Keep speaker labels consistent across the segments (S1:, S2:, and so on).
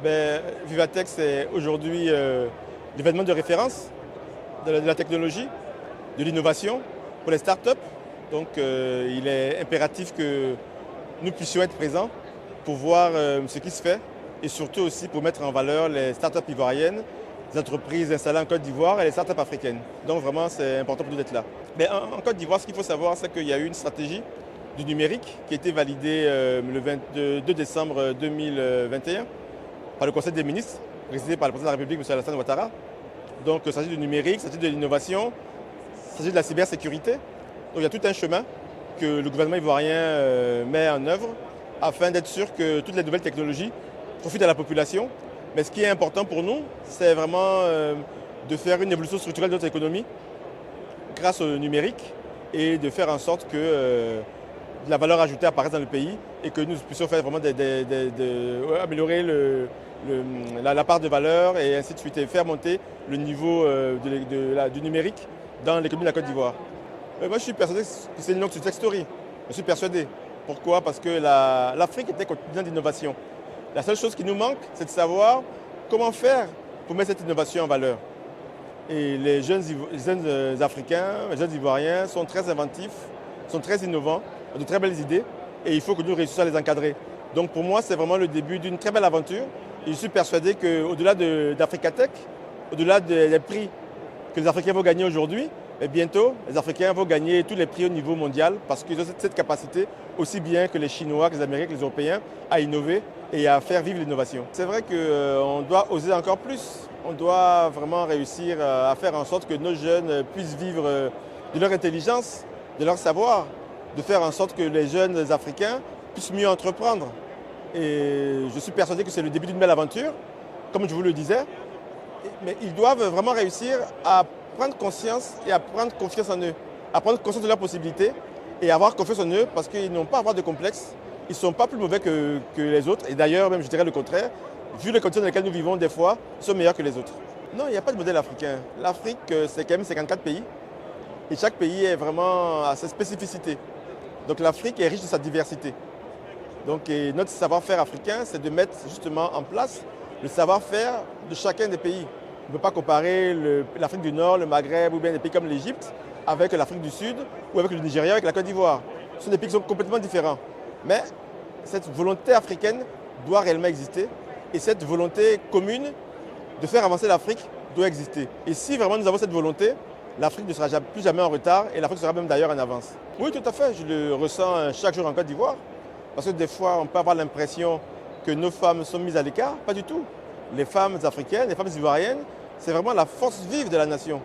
S1: Vivatech, c'est aujourd'hui l'événement de référence de la technologie, de l'innovation pour les startups. Donc, il est impératif que nous puissions être présents pour voir ce qui se fait et surtout aussi pour mettre en valeur les startups ivoiriennes, les entreprises installées en Côte d'Ivoire et les startups africaines. Donc, vraiment, c'est important pour nous d'être là. Mais en Côte d'Ivoire, ce qu'il faut savoir, c'est qu'il y a eu une stratégie du numérique qui a été validée le 22 décembre 2021 par le Conseil des ministres, présidé par le président de la République, M. Alassane Ouattara. Donc, il s'agit du numérique, il s'agit de l'innovation, il s'agit de la cybersécurité. Donc, il y a tout un chemin que le gouvernement ivoirien met en œuvre afin d'être sûr que toutes les nouvelles technologies profitent à la population. Mais ce qui est important pour nous, c'est vraiment de faire une évolution structurelle de notre économie grâce au numérique et de faire en sorte que la valeur ajoutée apparaisse dans le pays et que nous puissions faire vraiment améliorer la part de valeur et ainsi de suite et faire monter le niveau du numérique dans l'économie de la Côte d'Ivoire. Moi, je suis persuadé que c'est une longue success story. Je suis persuadé. Pourquoi? Parce que l'Afrique était continent d'innovation. La seule chose qui nous manque, c'est de savoir comment faire pour mettre cette innovation en valeur. Et les jeunes Africains, les jeunes Ivoiriens sont très inventifs, sont très innovants, ont de très belles idées et il faut que nous réussissions à les encadrer. Donc pour moi, c'est vraiment le début d'une très belle aventure. Et je suis persuadé qu'au-delà d'Africatech, au-delà des prix que les Africains vont gagner aujourd'hui, et bientôt, les Africains vont gagner tous les prix au niveau mondial parce qu'ils ont cette capacité, aussi bien que les Chinois, que les Américains, que les Européens, à innover et à faire vivre l'innovation. C'est vrai qu'on doit oser encore plus. On doit vraiment réussir à faire en sorte que nos jeunes puissent vivre de leur intelligence, de leur savoir, de faire en sorte que les jeunes Africains puissent mieux entreprendre. Et je suis persuadé que c'est le début d'une belle aventure, comme je vous le disais. Mais ils doivent vraiment réussir à prendre conscience et à prendre confiance en eux, à prendre conscience de leurs possibilités et avoir confiance en eux parce qu'ils n'ont pas à avoir de complexe. Ils ne sont pas plus mauvais que les autres. Et d'ailleurs, même je dirais le contraire, vu les conditions dans lesquelles nous vivons, des fois, ils sont meilleurs que les autres. Non, il n'y a pas de modèle africain. L'Afrique, c'est quand même 54 pays. Et chaque pays est vraiment à sa spécificité. Donc l'Afrique est riche de sa diversité. Donc notre savoir-faire africain, c'est de mettre justement en place le savoir-faire de chacun des pays. On ne peut pas comparer l'Afrique du Nord, le Maghreb ou bien des pays comme l'Égypte avec l'Afrique du Sud ou avec le Nigeria, avec la Côte d'Ivoire. Ce sont des pays qui sont complètement différents. Mais cette volonté africaine doit réellement exister et cette volonté commune de faire avancer l'Afrique doit exister. Et si vraiment nous avons cette volonté, l'Afrique ne sera plus jamais en retard et l'Afrique sera même d'ailleurs en avance. Oui, tout à fait, je le ressens chaque jour en Côte d'Ivoire parce que des fois on peut avoir l'impression que nos femmes sont mises à l'écart. Pas du tout. Les femmes africaines, les femmes ivoiriennes, c'est vraiment la force vive de la nation.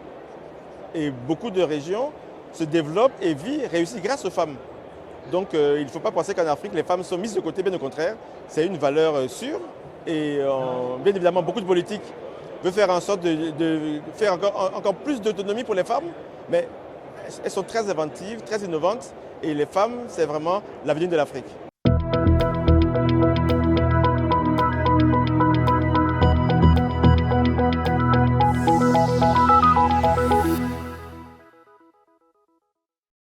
S1: Et beaucoup de régions se développent et réussissent grâce aux femmes. Donc il ne faut pas penser qu'en Afrique, les femmes sont mises de côté, bien au contraire. C'est une valeur sûre. Et bien évidemment, beaucoup de politiques veulent faire en sorte de faire encore plus d'autonomie pour les femmes. Mais elles sont très inventives, très innovantes. Et les femmes, c'est vraiment l'avenir de l'Afrique.